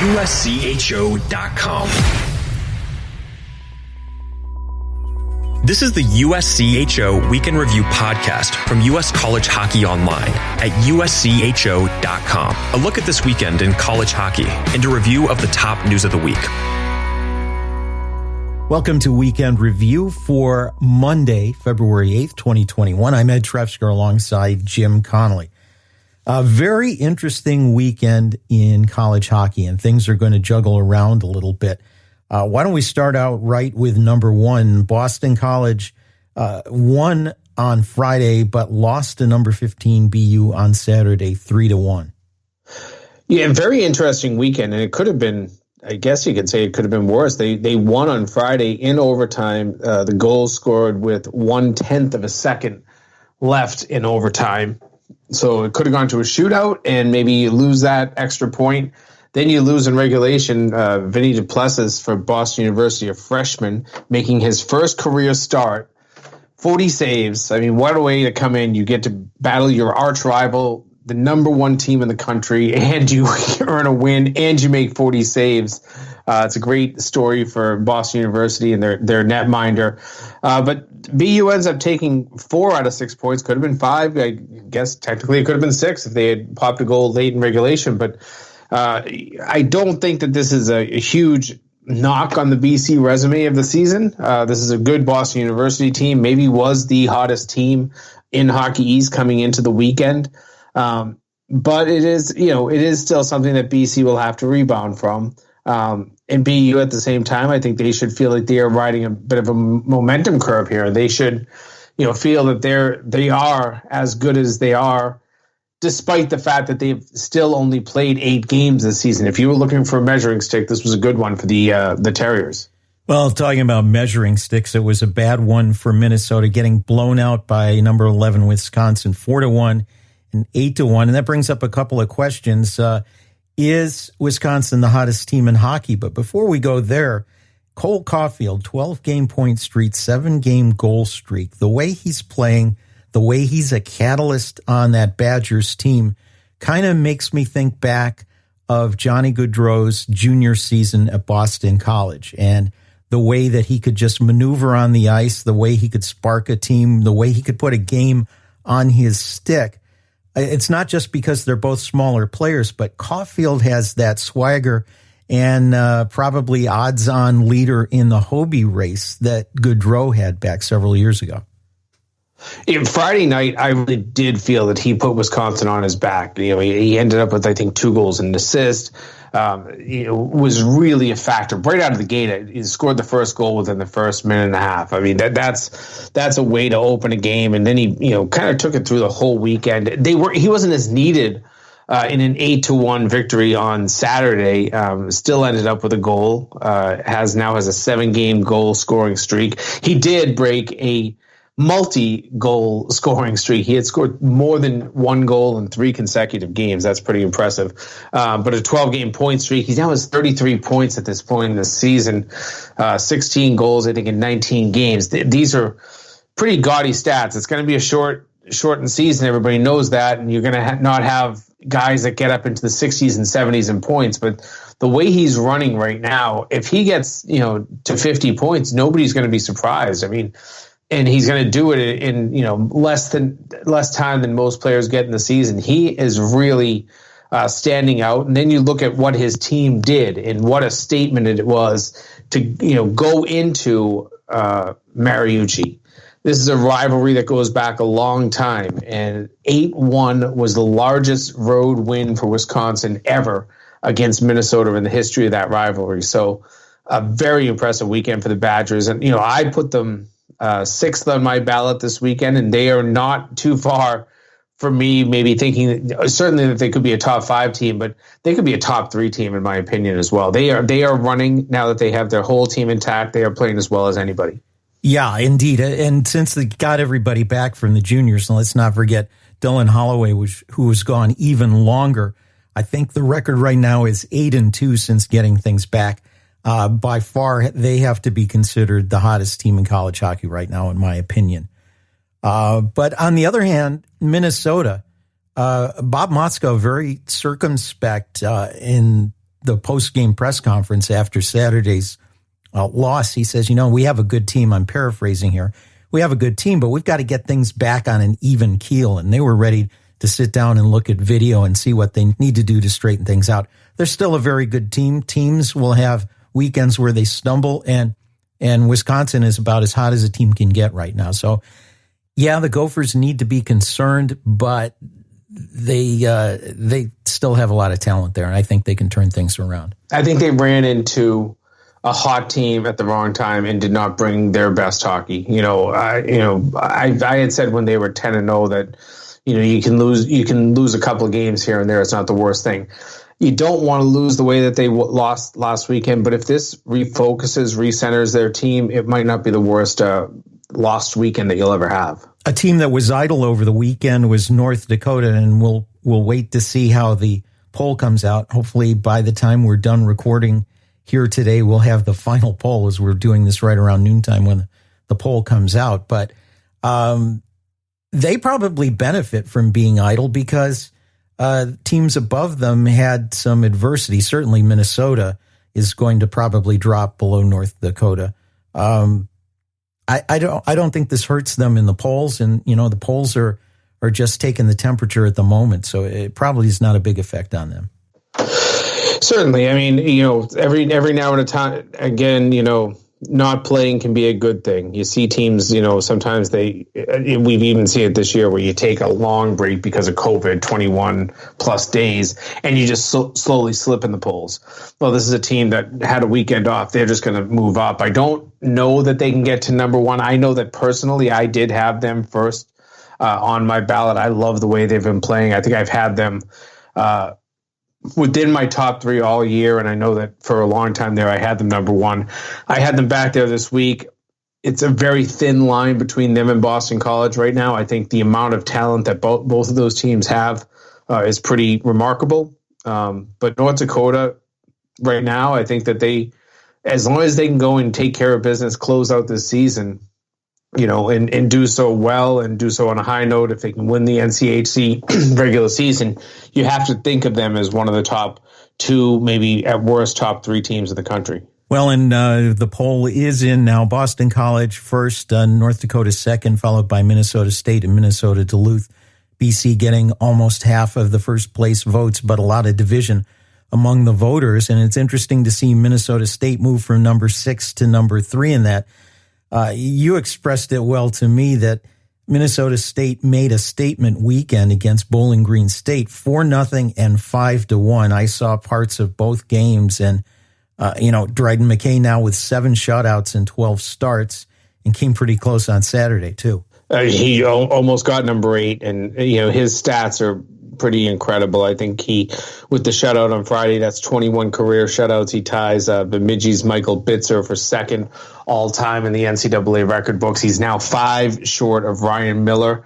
USCHO.com. This is the USCHO Weekend Review podcast from U.S. College Hockey Online at USCHO.com. A look at this weekend in college hockey and a review of the top news of the week. Welcome to Weekend Review for Monday, February 8th, 2021. I'm Ed Trefzger alongside Jim Connelly. A very interesting weekend in college hockey, and things are going to juggle around a little bit. Why don't we start out right with number one? Boston College won on Friday, but lost to number 15 BU on Saturday, 3-1. Yeah, very interesting weekend, and it could have been, I guess you could say it could have been worse. They won on Friday in overtime. The goals scored with 1/10 of a second left in overtime. So it could have gone to a shootout, and maybe you lose that extra point. Then you lose in regulation. Vinny Duplessis for Boston University, a freshman, making his first career start. 40 saves. I mean, what a way to come in. You get to battle your arch rival, the number one team in the country, and you earn a win, and you make 40 saves. It's a great story for Boston University and their netminder. But BU ends up taking 4 out of 6 points. Could have been 5. I guess technically it could have been 6 if they had popped a goal late in regulation. But I don't think that this is a huge knock on the BC resume of the season. This is a good Boston University team. Maybe was the hottest team in Hockey East coming into the weekend. But it is still something that BC will have to rebound from. And BU at the same time, I think they should feel like they are riding a bit of a momentum curve here. They should, feel that they are as good as they are, despite the fact that they've still only played 8 games this season. If you were looking for a measuring stick, this was a good one for the Terriers. Well, talking about measuring sticks, it was a bad one for Minnesota, getting blown out by number 11 Wisconsin, 4-1 and 8-1. And that brings up a couple of questions. Is Wisconsin the hottest team in hockey? But before we go there, Cole Caulfield, 12-game point streak, 7-game goal streak. The way he's playing, the way he's a catalyst on that Badgers team kind of makes me think back of Johnny Gaudreau's junior season at Boston College and the way that he could just maneuver on the ice, the way he could spark a team, the way he could put a game on his stick. It's not just because they're both smaller players, but Caulfield has that swagger and probably odds-on leader in the Hobie race that Gaudreau had back several years ago. Friday night, I really did feel that he put Wisconsin on his back. He ended up with, I think, 2 goals and an assist. Was really a factor right out of the gate. He scored the first goal within the first minute and a half. I mean, that's a way to open a game. And then he, kind of took it through the whole weekend. He wasn't as needed in an 8-1 victory on Saturday. Still ended up with a goal. Has a 7-game goal scoring streak. He did break a multi-goal scoring streak. He had scored more than 1 goal in 3 consecutive games. That's pretty impressive. But a 12-game point streak. He now has 33 points at this point in the season. 16 goals, I think, in 19 games. These are pretty gaudy stats. It's going to be a shortened season. Everybody knows that. And you're going to not have guys that get up into the 60s and 70s in points. But the way he's running right now, if he gets, to 50 points, nobody's going to be surprised. I mean, and he's going to do it in less time than most players get in the season. He is really standing out. And then you look at what his team did and what a statement it was to go into Mariucci. This is a rivalry that goes back a long time, and 8-1 was the largest road win for Wisconsin ever against Minnesota in the history of that rivalry. So a very impressive weekend for the Badgers, and I put them 6th on my ballot this weekend, and they are not too far from me maybe thinking certainly that they could be a top 5 team, but they could be a top 3 team in my opinion as well. They are running now that they have their whole team intact. They are playing as well as anybody. Yeah, indeed. And since they got everybody back from the juniors, and let's not forget Dylan Holloway, who was gone even longer. I think the record right now is 8-2 since getting things back. By far, they have to be considered the hottest team in college hockey right now, in my opinion. But on the other hand, Minnesota, Bob Motzko, very circumspect in the post-game press conference after Saturday's loss, he says, we have a good team. I'm paraphrasing here. We have a good team, but we've got to get things back on an even keel. And they were ready to sit down and look at video and see what they need to do to straighten things out. They're still a very good team. Teams will have weekends where they stumble, and Wisconsin is about as hot as a team can get right now. So, yeah, the Gophers need to be concerned, but they still have a lot of talent there, and I think they can turn things around. I think they ran into a hot team at the wrong time and did not bring their best hockey. I had said when they were 10-0 that you can lose a couple of games here and there. It's not the worst thing. You don't want to lose the way that they lost last weekend, but if this refocuses, recenters their team, it might not be the worst lost weekend that you'll ever have. A team that was idle over the weekend was North Dakota, and we'll wait to see how the poll comes out. Hopefully by the time we're done recording here today, we'll have the final poll, as we're doing this right around noontime when the poll comes out. But they probably benefit from being idle because teams above them had some adversity. Certainly Minnesota is going to probably drop below North Dakota. I don't think this hurts them in the polls, and the polls are just taking the temperature at the moment, so it probably is not a big effect on them. Certainly, I mean, every now and again, not playing can be a good thing. You see teams, sometimes we've even seen it this year where you take a long break because of COVID, 21 plus days, and you just slowly slip in the polls. Well, this is a team that had a weekend off. They're just going to move up. I don't know that they can get to number one. I know that personally I did have them first on my ballot. I love the way they've been playing. I think I've had them within my top three all year, and I know that for a long time there I had them number one. I had them back there this week. It's a very thin line between them and Boston College right now. I think the amount of talent that both of those teams have is pretty remarkable. But North Dakota right now, I think that they, as long as they can go and take care of business, close out this season, and do so well and do so on a high note, if they can win the NCHC regular season, you have to think of them as one of the top two, maybe at worst top three teams in the country. Well, and the poll is in now. Boston College first, North Dakota second, followed by Minnesota State and Minnesota Duluth. BC getting almost half of the first place votes, but a lot of division among the voters. And it's interesting to see Minnesota State move from number 6 to number 3 in that. You expressed it well to me that Minnesota State made a statement weekend against Bowling Green State, 4-0 and 5-1. I saw parts of both games, and Dryden McKay now with 7 shutouts and 12 starts, and came pretty close on Saturday too. He almost got number 8, and his stats are pretty incredible. I think with the shutout on Friday, that's 21 career shutouts. He ties Bemidji's Michael Bitzer for second all-time in the NCAA record books. He's now 5 short of Ryan Miller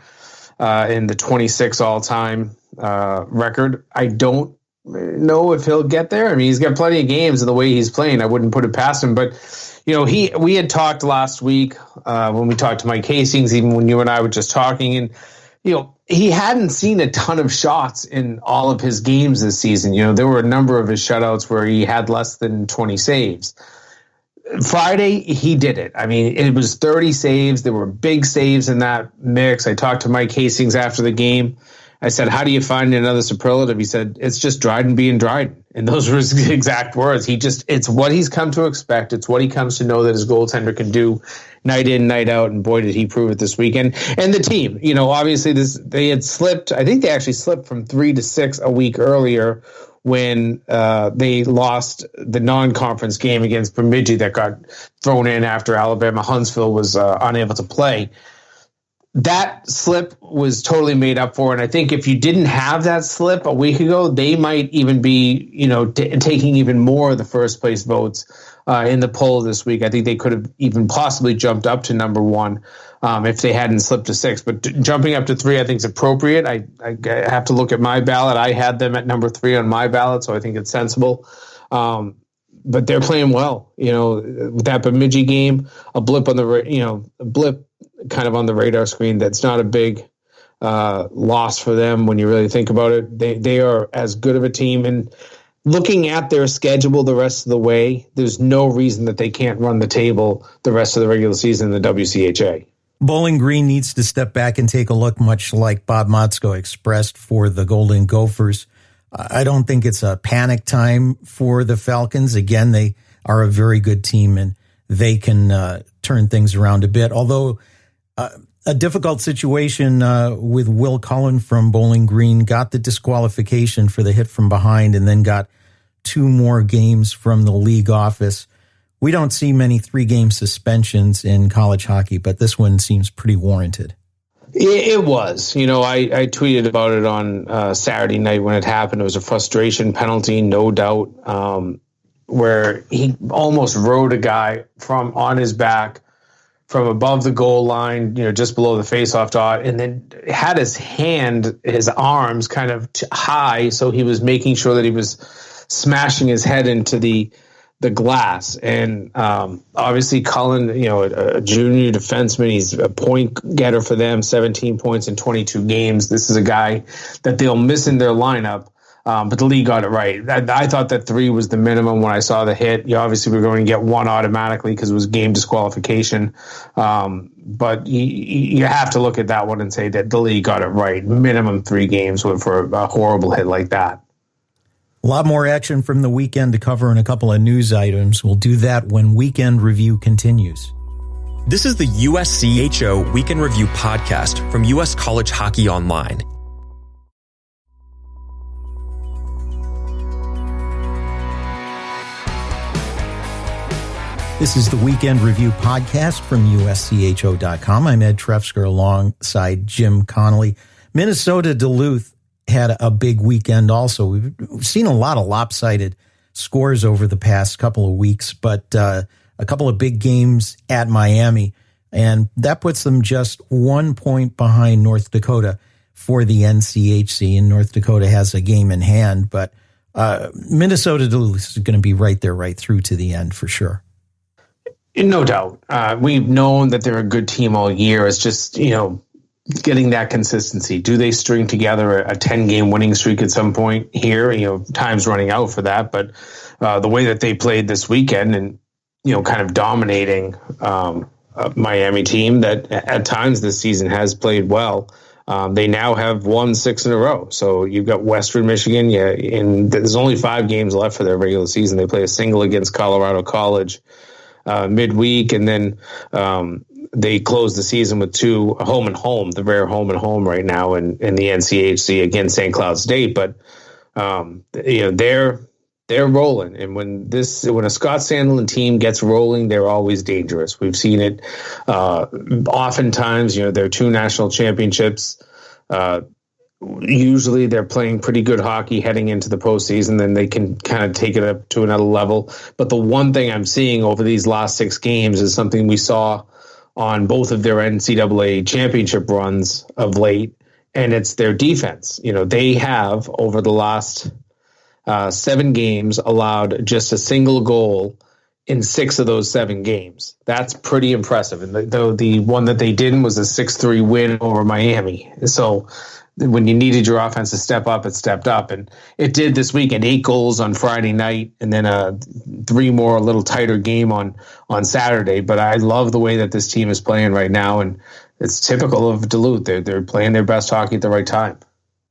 in the 26 all-time record. I don't know if he'll get there. I mean, he's got plenty of games, and the way he's playing, I wouldn't put it past him. But we had talked last week when we talked to Mike Hastings, even when you and I were just talking, and he hadn't seen a ton of shots in all of his games this season. There were a number of his shutouts where he had less than 20 saves. Friday, he did it. I mean, it was 30 saves. There were big saves in that mix. I talked to Mike Hastings after the game. I said, how do you find another superlative? He said, it's just Dryden being Dryden. And those were his exact words. It's what he's come to expect. It's what he comes to know that his goaltender can do night in, night out. And boy, did he prove it this weekend. And the team, obviously they had slipped. I think they actually slipped from 3 to 6 a week earlier when they lost the non-conference game against Bemidji that got thrown in after Alabama Huntsville was unable to play. That slip was totally made up for. And I think if you didn't have that slip a week ago, they might even be, taking even more of the first place votes in the poll this week. I think they could have even possibly jumped up to number 1 if they hadn't slipped to 6. But jumping up to 3, I think is appropriate. I have to look at my ballot. I had them at number 3 on my ballot, so I think it's sensible. But they're playing well. With that Bemidji game, a blip kind of on the radar screen. That's not a big loss for them when you really think about it. They are as good of a team, and looking at their schedule the rest of the way, there's no reason that they can't run the table the rest of the regular season in the WCHA. Bowling Green needs to step back and take a look, much like Bob Motzko expressed for the Golden Gophers. I don't think it's a panic time for the Falcons. Again, they are a very good team, and they can turn things around a bit. Although a difficult situation with Will Cullen from Bowling Green, got the disqualification for the hit from behind and then got 2 more games from the league office. We don't see many 3-game suspensions in college hockey, but this one seems pretty warranted. It was. I tweeted about it on Saturday night when it happened. It was a frustration penalty, no doubt, where he almost rode a guy on his back from above the goal line, just below the faceoff dot, and then had his arms kind of high, so he was making sure that he was smashing his head into the glass. And obviously Cullen, a junior defenseman, he's a point getter for them, 17 points in 22 games. This is a guy that they'll miss in their lineup, but the league got it right. I thought that 3 was the minimum when I saw the hit. Obviously we're going to get 1 automatically because it was game disqualification. But you have to look at that one and say that the league got it right. Minimum 3 games for a horrible hit like that. A lot more action from the weekend to cover in a couple of news items. We'll do that when Weekend Review continues. This is the USCHO Weekend Review podcast from US College Hockey Online. This is the Weekend Review podcast from USCHO.com. I'm Ed Trefzger alongside Jim Connelly. Minnesota Duluth had a big weekend also. We've seen a lot of lopsided scores over the past couple of weeks, but a couple of big games at Miami, and that puts them just 1 point behind North Dakota for the NCHC, and North Dakota has a game in hand, but Minnesota Duluth is going to be right there, right through to the end for sure. No doubt. We've known that they're a good team all year. It's just, getting that consistency. Do they string together a 10-game winning streak at some point here? Time's running out for that. But the way that they played this weekend and, kind of dominating a Miami team that at times this season has played well, they now have won 6 in a row. So you've got Western Michigan, and there's only 5 games left for their regular season. They play a single against Colorado College midweek, and then they close the season with 2 home and home, the rare home and home right now in the NCHC against St. Cloud State. But they're rolling, and when a Scott Sandelin team gets rolling, they're always dangerous. We've seen it oftentimes. Their 2 national championships. Usually they're playing pretty good hockey heading into the postseason, then they can kind of take it up to another level. But the one thing I'm seeing over these last 6 games is something we saw on both of their NCAA championship runs of late, and it's their defense. They have, over the last 7 games, allowed just a single goal in 6 of those 7 games. That's pretty impressive. And the one that they didn't was a 6-3 win over Miami. So when you needed your offense to step up, it stepped up. And it did this weekend. 8 goals on Friday night, and then 3 more, a little tighter game on Saturday. But I love the way that this team is playing right now, and it's typical of Duluth. They're playing their best hockey at the right time.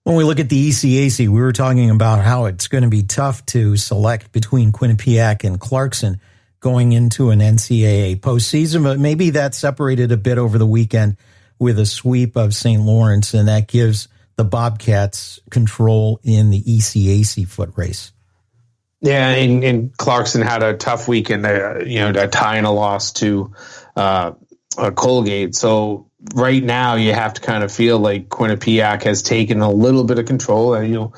When we look at the ECAC, we were talking about how it's going to be tough to select between Quinnipiac and Clarkson going into an NCAA postseason, but maybe that separated a bit over the weekend with a sweep of St. Lawrence, and that gives the Bobcats control in the ECAC foot race. Yeah, and Clarkson had a tough weekend, a tie and a loss to Colgate. So right now you have to kind of feel like Quinnipiac has taken a little bit of control. And,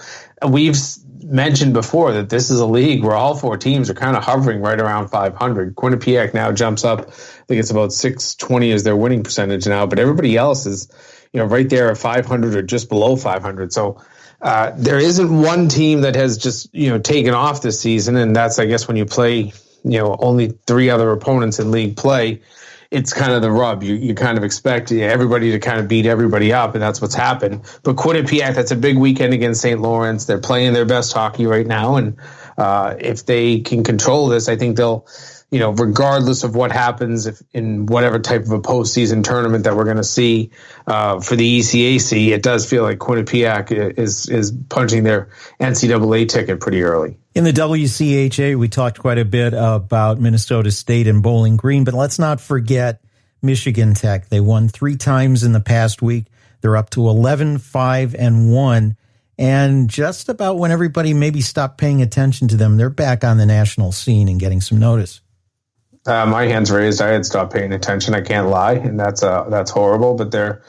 we've mentioned before that this is a league where all 4 teams are kind of hovering right around 500. Quinnipiac now jumps up. I think it's about 620 is their winning percentage now, but everybody else is, right there at 500 or just below 500. So there isn't one team that has just, taken off this season. And that's, I guess, when you play, only 3 other opponents in league play, it's kind of the rub. You kind of expect everybody to kind of beat everybody up, and that's what's happened. But Quinnipiac, that's a big weekend against St. Lawrence. They're playing their best hockey right now, and if they can control this, I think they'll, regardless of what happens in whatever type of a postseason tournament that we're going to see for the ECAC, it does feel like Quinnipiac is punching their NCAA ticket pretty early. In the WCHA, we talked quite a bit about Minnesota State and Bowling Green, but let's not forget Michigan Tech. They won 3 times in the past week. They're up to 11-5-1. And just about when everybody maybe stopped paying attention to them, they're back on the national scene and getting some notice. My hands raised. I had stopped paying attention. I can't lie, and that's horrible. But they're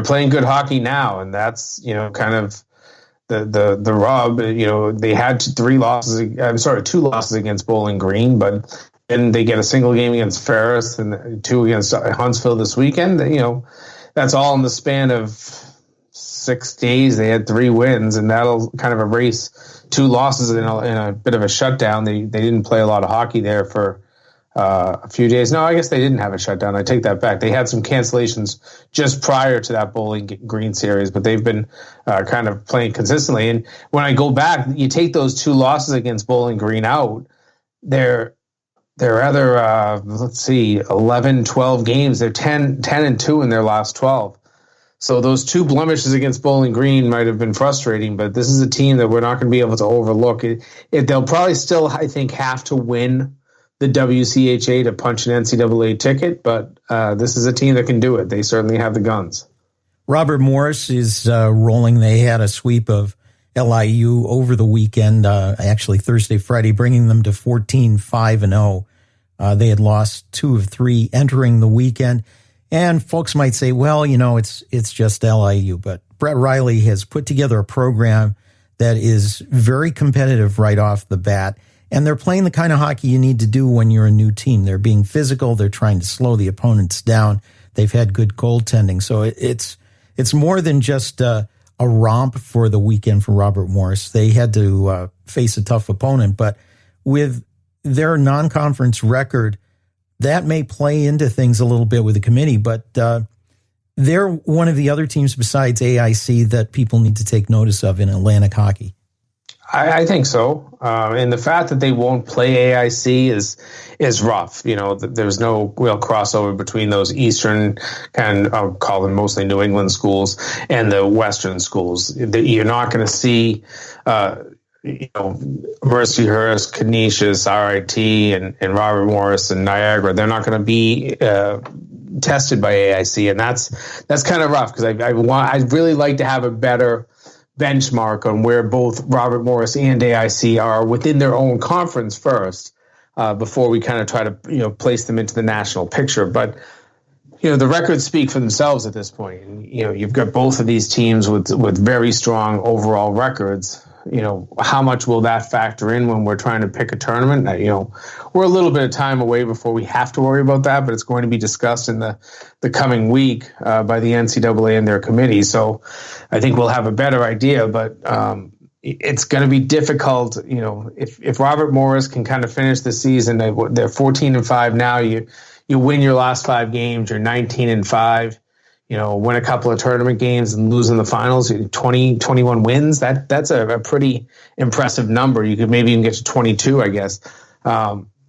playing good hockey now, and that's kind of the rub. They had 2 losses against Bowling Green, but then they get a single game against Ferris and 2 against Huntsville this weekend. That's all in the span of 6 days. They had 3 wins, and that'll kind of erase 2 losses in a bit of a shutdown. They didn't play a lot of hockey there for a few days. No, I guess they didn't have a shutdown. I take that back. They had some cancellations just prior to that Bowling Green series, but they've been kind of playing consistently. And when I go back, you take those 2 losses against Bowling Green out, they're other 11, 12 games. They're 10-2 in their last 12. So those 2 blemishes against Bowling Green might have been frustrating, but this is a team that we're not going to be able to overlook. They'll probably still, I think, have to win the WCHA to punch an NCAA ticket, but this is a team that can do it. They certainly have the guns. Robert Morris is rolling. They had a sweep of LIU over the weekend, actually Thursday, Friday, bringing them to 14-5-0. They had lost 2 of 3 entering the weekend. And folks might say, well, it's just LIU. But Brett Riley has put together a program that is very competitive right off the bat. And they're playing the kind of hockey you need to do when you're a new team. They're being physical. They're trying to slow the opponents down. They've had good goaltending. So it's more than just a romp for the weekend for Robert Morris. They had to face a tough opponent. But with their non-conference record, that may play into things a little bit with the committee. But they're one of the other teams besides AIC that people need to take notice of in Atlantic hockey. I think so. And the fact that they won't play AIC is rough. There's no real crossover between those Eastern, and I'll call them mostly New England schools, and the Western schools. You're not going to see, Mercyhurst, Canisius, RIT, and Robert Morris and Niagara. They're not going to be tested by AIC, and that's kind of rough because I'd really like to have a better benchmark on where both Robert Morris and AIC are within their own conference first, before we kind of try to place them into the national picture. But the records speak for themselves at this point. And, you've got both of these teams with very strong overall records. How much will that factor in when we're trying to pick a tournament? We're a little bit of time away before we have to worry about that, but it's going to be discussed in the coming week by the NCAA and their committee. So I think we'll have a better idea, but it's going to be difficult. If Robert Morris can kind of finish the season, they're 14-5 now. You win your last 5 games, you're 19-5. Win a couple of tournament games and lose in the finals, 21 wins. That's a pretty impressive number. You could maybe even get to 22, I guess.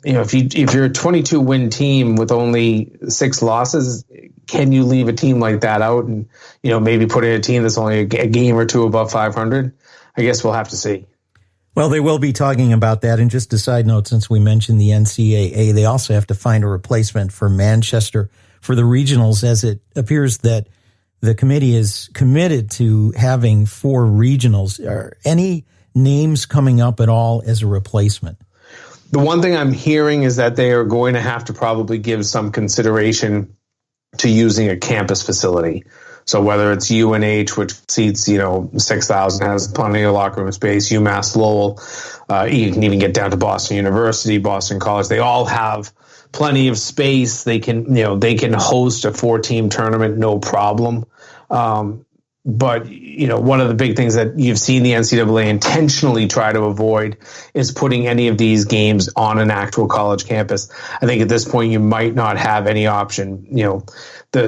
If you're a 22 win team with only 6 losses, can you leave a team like that out and maybe put in a team that's only a game or 2 above 500? I guess we'll have to see. Well, they will be talking about that. And just a side note, since we mentioned the NCAA, they also have to find a replacement for Manchester for the regionals, as it appears that the committee is committed to having 4 regionals. Are any names coming up at all as a replacement? The one thing I'm hearing is that they are going to have to probably give some consideration to using a campus facility. So whether it's UNH, which seats 6,000, has plenty of locker room space, UMass Lowell, you can even get down to Boston University, Boston College. They all have plenty of space. They can host a 4-team tournament, no problem. But one of the big things that you've seen the NCAA intentionally try to avoid is putting any of these games on an actual college campus. I think at this point you might not have any option.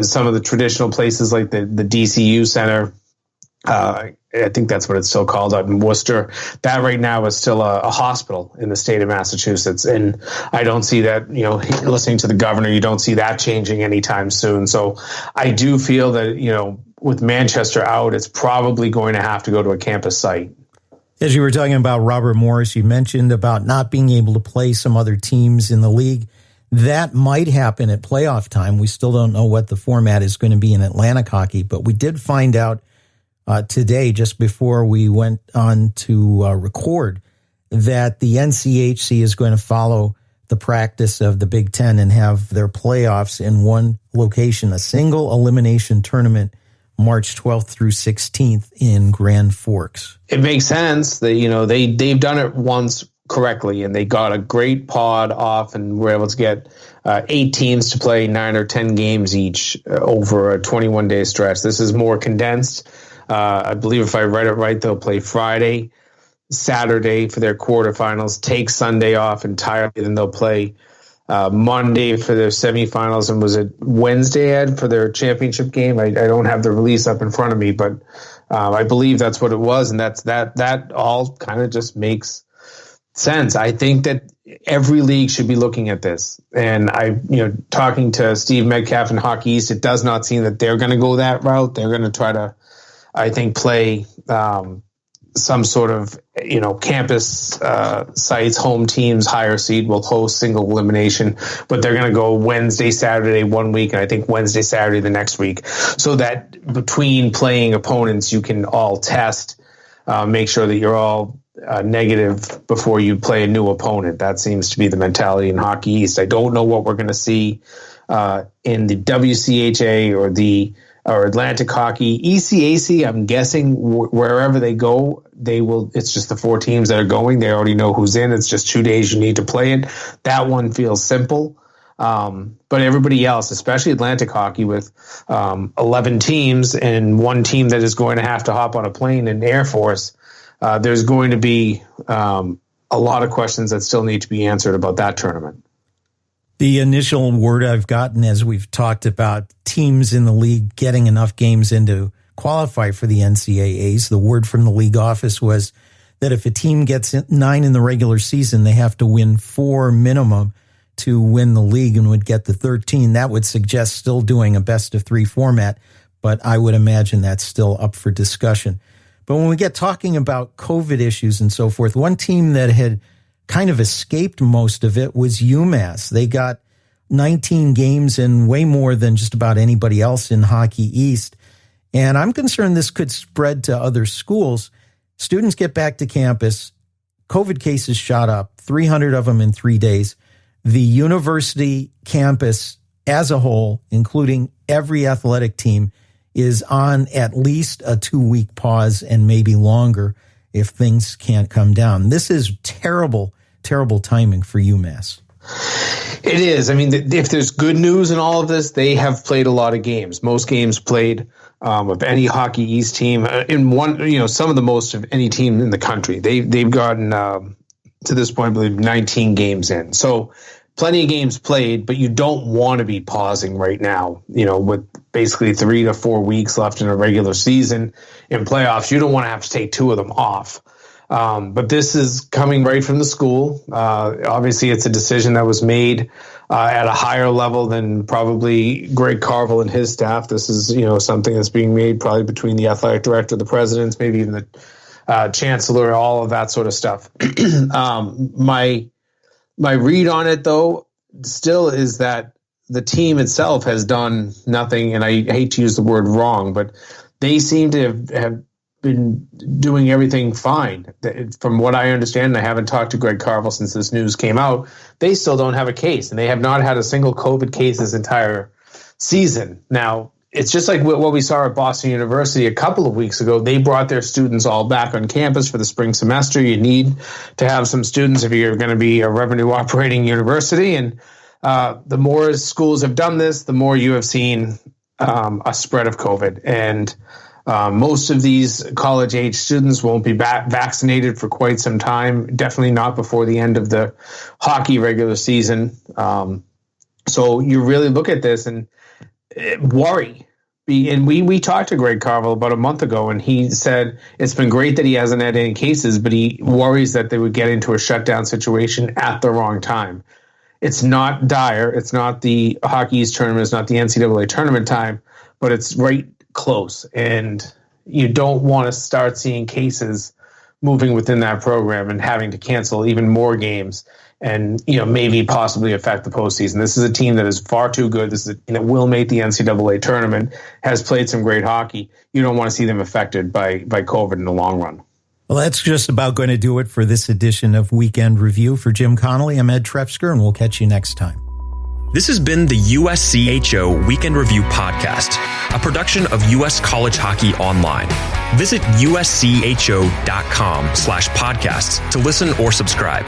Some of the traditional places like the DCU Center I think that's what it's still called out in Worcester. That right now is still a hospital in the state of Massachusetts. And I don't see that, listening to the governor, you don't see that changing anytime soon. So I do feel that, with Manchester out, it's probably going to have to go to a campus site. As you were talking about Robert Morris, you mentioned about not being able to play some other teams in the league. That might happen at playoff time. We still don't know what the format is going to be in Atlantic hockey, but we did find out today, just before we went on to record, that the NCHC is going to follow the practice of the Big Ten and have their playoffs in one location, a single elimination tournament, March 12th through 16th in Grand Forks. It makes sense that, they've done it once correctly, and they got a great pod off and were able to get 8 teams to play 9 or 10 games each over a 21-day stretch. This is more condensed. I believe if I read it right, they'll play Friday, Saturday for their quarterfinals, take Sunday off entirely, then they'll play Monday for their semifinals, and was it Wednesday, Ed, for their championship game? I don't have the release up in front of me, but I believe that's what it was, and that all kind of just makes sense. I think that every league should be looking at this, and talking to Steve Metcalf in Hockey East, it does not seem that they're going to go that route. They're going to try to, I think, play some sort of, campus sites, home teams, higher seed will host single elimination, but they're going to go Wednesday, Saturday one week, and I think Wednesday, Saturday the next week, so that between playing opponents, you can all test, make sure that you're all negative before you play a new opponent. That seems to be the mentality in Hockey East. I don't know what we're going to see in the WCHA or Atlantic Hockey. ECAC, I'm guessing wherever they go, it's just the 4 teams that are going. They already know who's in. It's just 2 days you need to play it. That one feels simple. But everybody else, especially Atlantic Hockey with 11 teams and one team that is going to have to hop on a plane in Air Force, there's going to be a lot of questions that still need to be answered about that tournament. The initial word I've gotten, as we've talked about teams in the league getting enough games in to qualify for the NCAAs, the word from the league office was that if a team gets 9 in the regular season, they have to win 4 minimum to win the league and would get the 13. That would suggest still doing a best-of-3 format, but I would imagine that's still up for discussion. But when we get talking about COVID issues and so forth, one team that had kind of escaped most of it was UMass. They got 19 games and way more than just about anybody else in Hockey East. And I'm concerned this could spread to other schools. Students get back to campus. COVID cases shot up, 300 of them in 3 days. The university campus as a whole, including every athletic team, is on at least a 2-week pause and maybe longer if things can't come down. This is terrible, terrible timing for UMass. It is. I mean, if there's good news in all of this, they have played a lot of games. Most games played of any Hockey East team in one, some of the most of any team in the country. They've gotten to this point, I believe, 19 games in. So plenty of games played, but you don't want to be pausing right now, with basically 3 to 4 weeks left in a regular season. In playoffs, you don't want to have to take 2 of them off. But this is coming right from the school. Obviously, it's a decision that was made at a higher level than probably Greg Carvel and his staff. This is, something that's being made probably between the athletic director, the presidents, maybe even the chancellor, all of that sort of stuff. My read on it, though, still is that the team itself has done nothing, and I hate to use the word wrong, but they seem to have been doing everything fine. From what I understand, and I haven't talked to Greg Carvel since this news came out, they still don't have a case, and they have not had a single COVID case this entire season. Now, it's just like what we saw at Boston University a couple of weeks ago. They brought their students all back on campus for the spring semester. You need to have some students if you're going to be a revenue operating university. And the more schools have done this, the more you have seen a spread of COVID. And most of these college-age students won't be vaccinated for quite some time, definitely not before the end of the hockey regular season. So you really look at this and worry. And we talked to Greg Carvel about a month ago, and he said it's been great that he hasn't had any cases, but he worries that they would get into a shutdown situation at the wrong time. It's not dire. It's not the Hockey East tournament. It's not the NCAA tournament time, but it's right close. And you don't want to start seeing cases moving within that program and having to cancel even more games and, maybe possibly affect the postseason. This is a team that is far too good. This is a team that will make the NCAA tournament, has played some great hockey. You don't want to see them affected by COVID in the long run. Well, that's just about going to do it for this edition of Weekend Review. For Jim Connelly, I'm Ed Trefzger, and we'll catch you next time. This has been the USCHO Weekend Review podcast, a production of U.S. College Hockey Online. Visit uscho.com/podcasts to listen or subscribe.